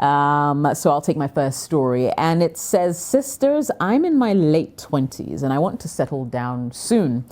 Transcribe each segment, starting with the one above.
So I'll take my first story. And it says, sisters, I'm in my late 20s and I want to settle down soon.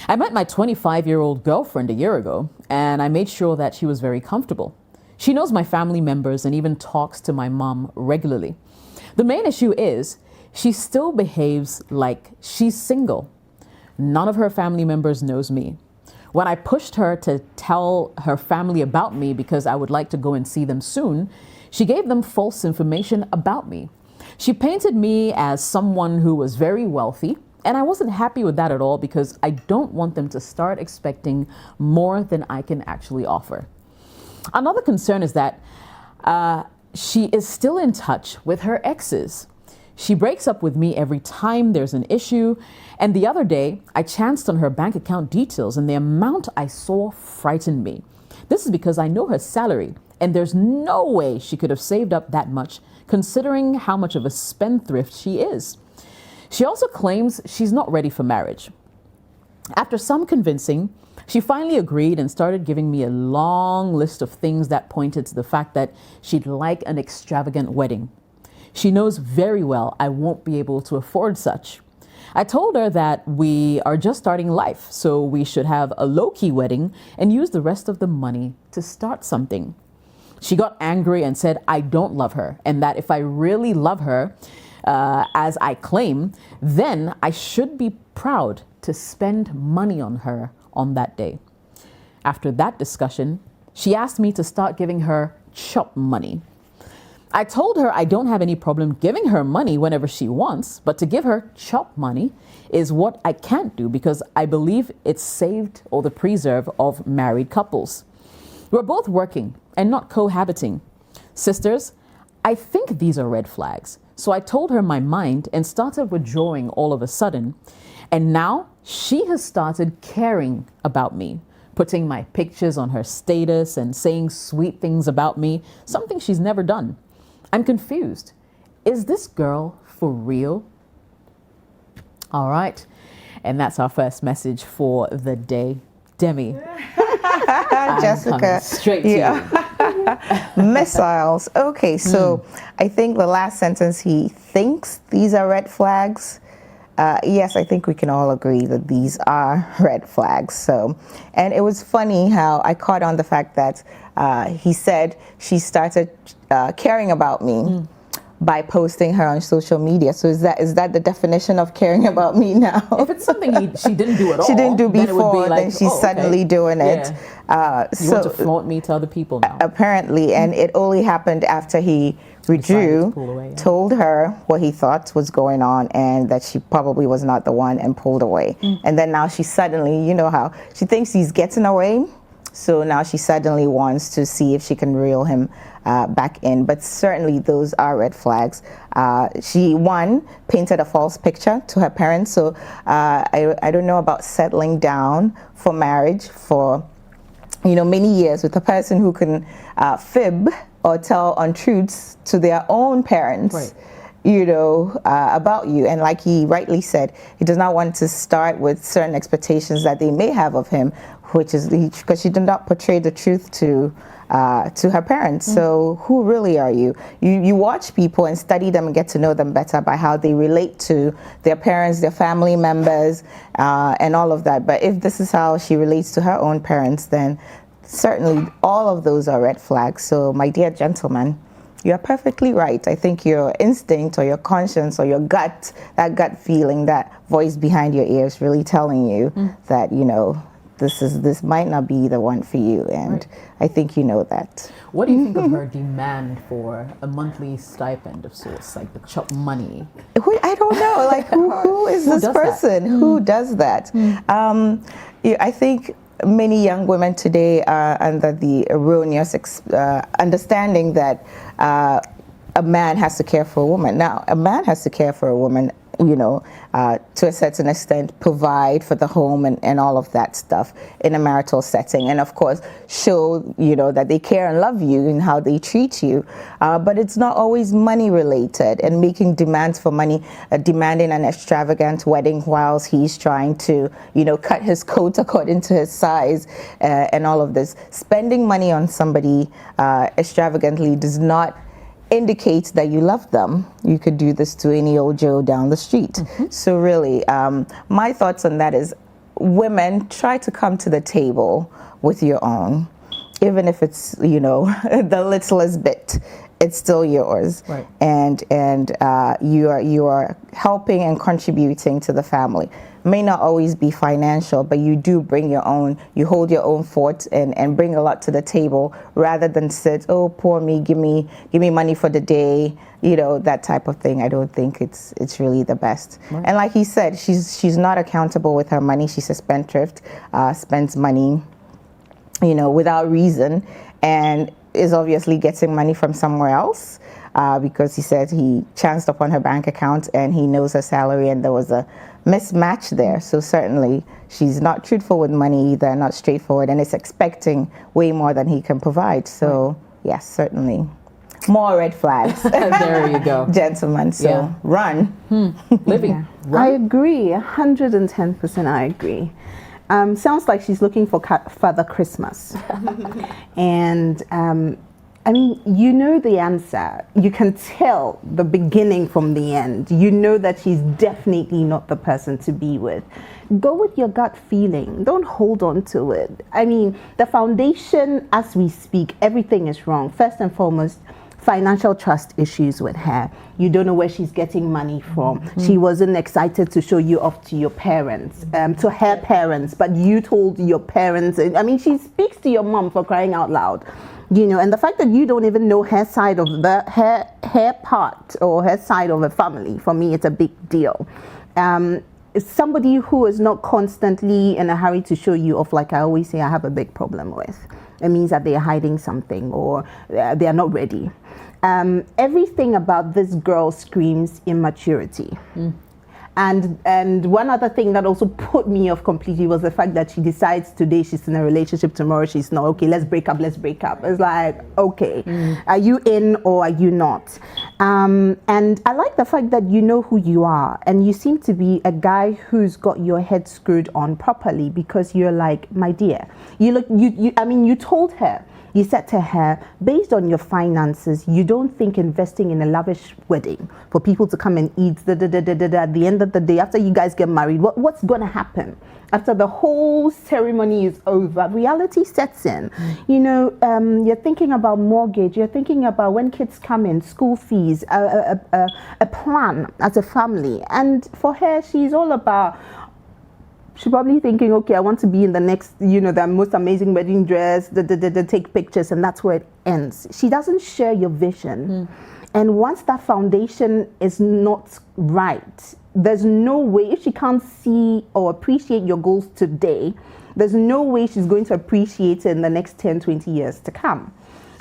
I met my 25-year-old girlfriend a year ago and I made sure that she was very comfortable. She knows my family members and even talks to my mom regularly. The main issue is she still behaves like she's single. None of her family members knows me. When I pushed her to tell her family about me because I would like to go and see them soon, she gave them false information about me. She painted me as someone who was very wealthy, and I wasn't happy with that at all because I don't want them to start expecting more than I can actually offer. Another concern is that she is still in touch with her exes. She breaks up with me every time there's an issue. And the other day, I chanced on her bank account details and the amount I saw frightened me. This is because I know her salary and there's no way she could have saved up that much considering how much of a spendthrift she is. She also claims she's not ready for marriage. After some convincing, she finally agreed and started giving me a long list of things that pointed to the fact that she'd like an extravagant wedding. She knows very well I won't be able to afford such. I told her that we are just starting life, so we should have a low-key wedding and use the rest of the money to start something. She got angry and said I don't love her and that if I really love her, as I claim, then I should be proud to spend money on her on that day. After that discussion, she asked me to start giving her chop money. I told her I don't have any problem giving her money whenever she wants, but to give her chop money is what I can't do because I believe it's saved or the preserve of married couples. We're both working and not cohabiting. Sisters, I think these are red flags. So I told her my mind and started withdrawing all of a sudden. And now she has started caring about me, putting my pictures on her status and saying sweet things about me, something she's never done. I'm confused. Is this girl for real? All right. And that's our first message for the day. Demi. Jessica. Straight to you. Missiles. Okay, so I think the last sentence, he thinks these are red flags. Yes, I think we can all agree that these are red flags. So, and it was funny how I caught on the fact that he said she started caring about me by posting her on social media. So is that the definition of caring about me now? If it's something she didn't do at all, she didn't do then it would before, be like, then she's suddenly doing it. Yeah. You want to flaunt me to other people now. Apparently, and it only happened after he withdrew, told her what he thought was going on and that she probably was not the one and pulled away. And then now she suddenly, you know how she thinks he's getting away. So now she suddenly wants to see if she can reel him back in. But certainly those are red flags. She, one, painted a false picture to her parents. So I don't know about settling down for marriage for, many years with a person who can fib or tell untruths to their own parents. Right. About you. And like he rightly said, he does not want to start with certain expectations that they may have of him, which is because she did not portray the truth to her parents. So who really are you? You watch people and study them and get to know them better by how they relate to their parents, their family members, and all of that. But if this is how she relates to her own parents, then certainly all of those are red flags. So my dear gentleman, you're perfectly right. I think your instinct or your conscience or your gut, that gut feeling, that voice behind your ears really telling you that, this might not be the one for you. And I think you know that. What do you think of her demand for a monthly stipend of sorts, like the chop money? I don't know. Like, who is this person? Who does that? I think many young women today are under the erroneous understanding that a man has to care for a woman. Now, a man has to care for a woman, to a certain extent, provide for the home and all of that stuff in a marital setting. And of course, show, that they care and love you and how they treat you. But it's not always money related and making demands for money, demanding an extravagant wedding whilst he's trying to, cut his coat according to his size and all of this. Spending money on somebody extravagantly does not indicates that you love them. You could do this to any old Joe down the street. So really, my thoughts on that is, women, try to come to the table with your own, even if it's, the littlest bit. It's still yours, right. and you are helping and contributing to the family. May not always be financial, but you do bring your own. You hold your own fort and bring a lot to the table, rather than sit, oh, poor me, give me money for the day, that type of thing. I don't think it's really the best. Right. And like he said, she's not accountable with her money. She's a spendthrift, spends money, without reason, and is obviously getting money from somewhere else, because he said he chanced upon her bank account and he knows her salary, and there was a mismatch there. So certainly she's not truthful with money either, not straightforward, and is expecting way more than he can provide. So yes, certainly more red flags. There you go. Gentlemen, so run. Living. Yeah. Run. I agree, 110% I agree. Sounds like she's looking for Father Christmas. And I mean, you know the answer. You can tell the beginning from the end. You know that she's definitely not the person to be with. Go with your gut feeling. Don't hold on to it. I mean, the foundation, as we speak, everything is wrong. First and foremost, financial trust issues with her. You don't know where she's getting money from. She wasn't excited to show you off to your parents, to her parents, but you told your parents. I mean, she speaks to your mom, for crying out loud. And the fact that you don't even know her side of her part or her side of a family, for me, it's a big deal. Somebody who is not constantly in a hurry to show you off, like I always say, I have a big problem with. It means that they are hiding something, or they are not ready. Everything about this girl screams immaturity. And one other thing that also put me off completely was the fact that she decides today she's in a relationship, tomorrow she's not. Okay, let's break up. It's like, okay, are you in or are you not? And I like the fact that you know who you are, and you seem to be a guy who's got your head screwed on properly, because you're like, my dear, you told her. You said to her, based on your finances, you don't think investing in a lavish wedding for people to come and eat, at the end of the day, after you guys get married, what's going to happen? After the whole ceremony is over, reality sets in. You're thinking about mortgage, you're thinking about when kids come in, school fees, a plan as a family. And for her, she's all about... She's probably thinking, okay, I want to be in the next, the most amazing wedding dress, take pictures, and that's where it ends. She doesn't share your vision. And once that foundation is not right, there's no way, if she can't see or appreciate your goals today, there's no way she's going to appreciate it in the next 10, 20 years to come.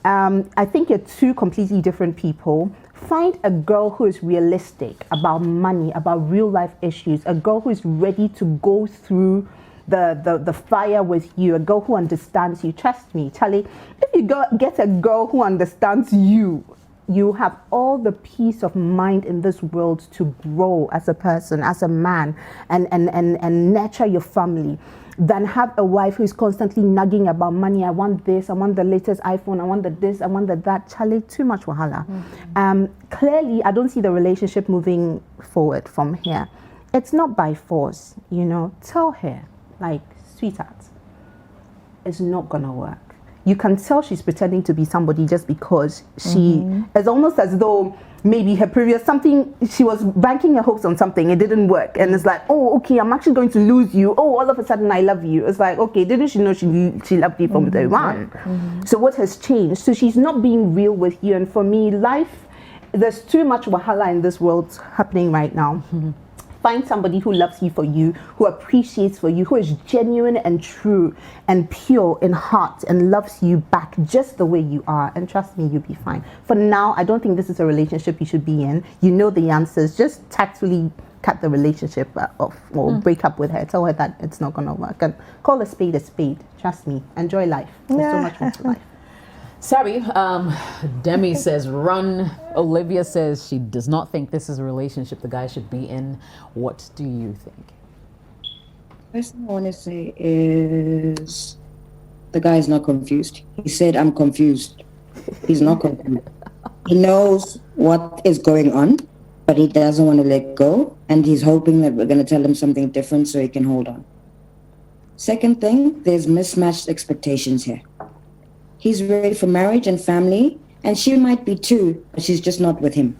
I think you're two completely different people. Find a girl who is realistic about money, about real life issues, a girl who is ready to go through the fire with you, a girl who understands you. Trust me, Charlie, if you get a girl who understands you, you have all the peace of mind in this world to grow as a person, as a man, and nurture your family, than have a wife who's constantly nagging about money. I want this, I want the latest iPhone, I want the this, I want the that. Charlie, too much wahala. Clearly, I don't see the relationship moving forward from here. It's not by force, Tell her, like, sweetheart, it's not gonna work. You can tell she's pretending to be somebody just because she is almost as though maybe her previous something, she was banking her hopes on something, it didn't work, and it's like, oh, okay, I'm actually going to lose you. Oh, all of a sudden I love you. It's like, okay, didn't she know she loved you from day one? So what has changed? So she's not being real with you. And for me, there's too much wahala in this world happening right now. Find somebody who loves you for you, who appreciates for you, who is genuine and true and pure in heart and loves you back just the way you are. And trust me, you'll be fine. For now, I don't think this is a relationship you should be in. You know the answers. Just tactfully cut the relationship off or break up with her. Tell her that it's not going to work. And call a spade a spade. Trust me. Enjoy life. There's so much more to life. Sabi, Demi says run. Olivia says she does not think this is a relationship the guy should be in. What do you think? First thing I want to say is the guy is not confused. He said, I'm confused. He's not confused. He knows what is going on, but he doesn't want to let go, and he's hoping that we're going to tell him something different so he can hold on. Second thing, there's mismatched expectations here. He's ready for marriage and family, and she might be too, but she's just not with him.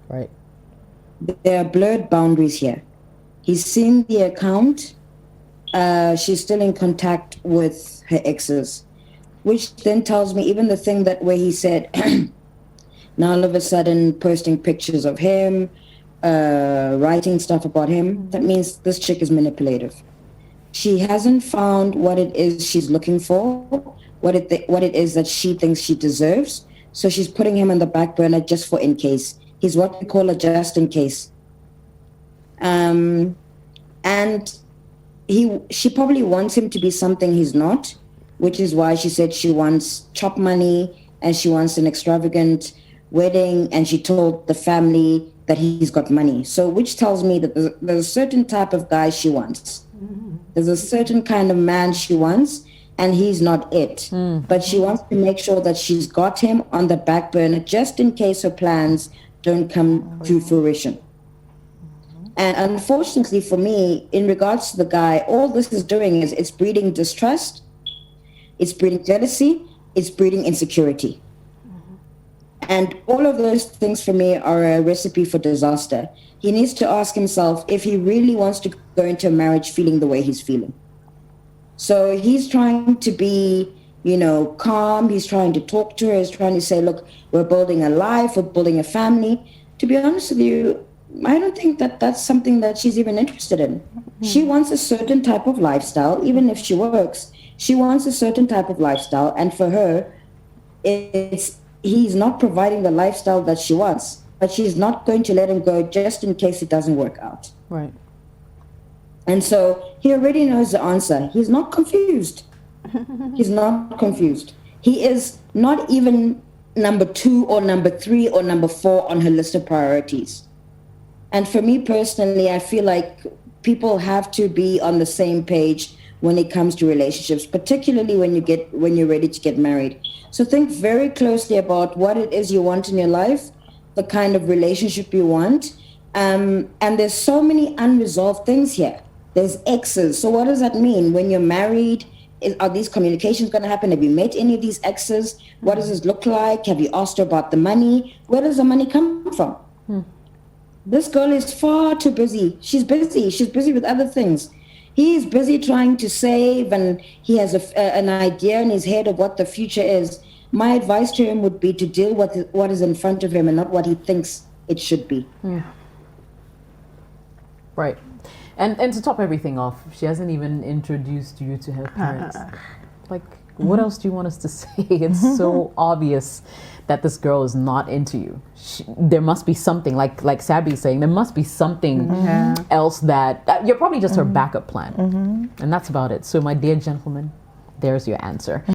Right. There are blurred boundaries here. He's seen the account. She's still in contact with her exes, which then tells me even the thing that where he said, now all of a sudden posting pictures of him, writing stuff about him, that means this chick is manipulative. She hasn't found what it is she's looking for, what it is that she thinks she deserves. So she's putting him on the back burner just for in case. He's what we call a just in case. And she probably wants him to be something he's not, which is why she said she wants chop money and she wants an extravagant wedding, and she told the family that he's got money. So which tells me that there's a certain type of guy she wants. There's a certain kind of man she wants, and he's not it. But she wants to make sure that she's got him on the back burner just in case her plans don't come to fruition. And unfortunately for me, in regards to the guy, all this is doing is it's breeding distrust, it's breeding jealousy, it's breeding insecurity. And all of those things for me are a recipe for disaster. He needs to ask himself if he really wants to go into a marriage feeling the way he's feeling. So he's trying to be, calm. He's trying to talk to her. He's trying to say, look, we're building a life. We're building a family. To be honest with you, I don't think that that's something that she's even interested in. She wants a certain type of lifestyle. Even if she works, she wants a certain type of lifestyle. And for her, he's not providing the lifestyle that she wants. But she's not going to let him go just in case it doesn't work out. Right. And so he already knows the answer. He's not confused. He's not confused. He is not even number 2 or number 3 or number 4 on her list of priorities. And for me personally, I feel like people have to be on the same page when it comes to relationships, particularly when you're ready to get married. So think very closely about what it is you want in your life, the kind of relationship you want. And there's so many unresolved things here. There's exes. So what does that mean? When you're married, are these communications going to happen? Have you met any of these exes? What does this look like? Have you asked her about the money? Where does the money come from? This girl is far too busy. She's busy. She's busy with other things. He is busy trying to save, and he has an idea in his head of what the future is. My advice to him would be to deal with what is in front of him and not what he thinks it should be. Right. And to top everything off, she hasn't even introduced you to her parents. Like, what else do you want us to say? It's so obvious that this girl is not into you. There must be something, like Sabby's saying, there must be something else that you're probably just her backup plan. And that's about it. So my dear gentlemen, there's your answer.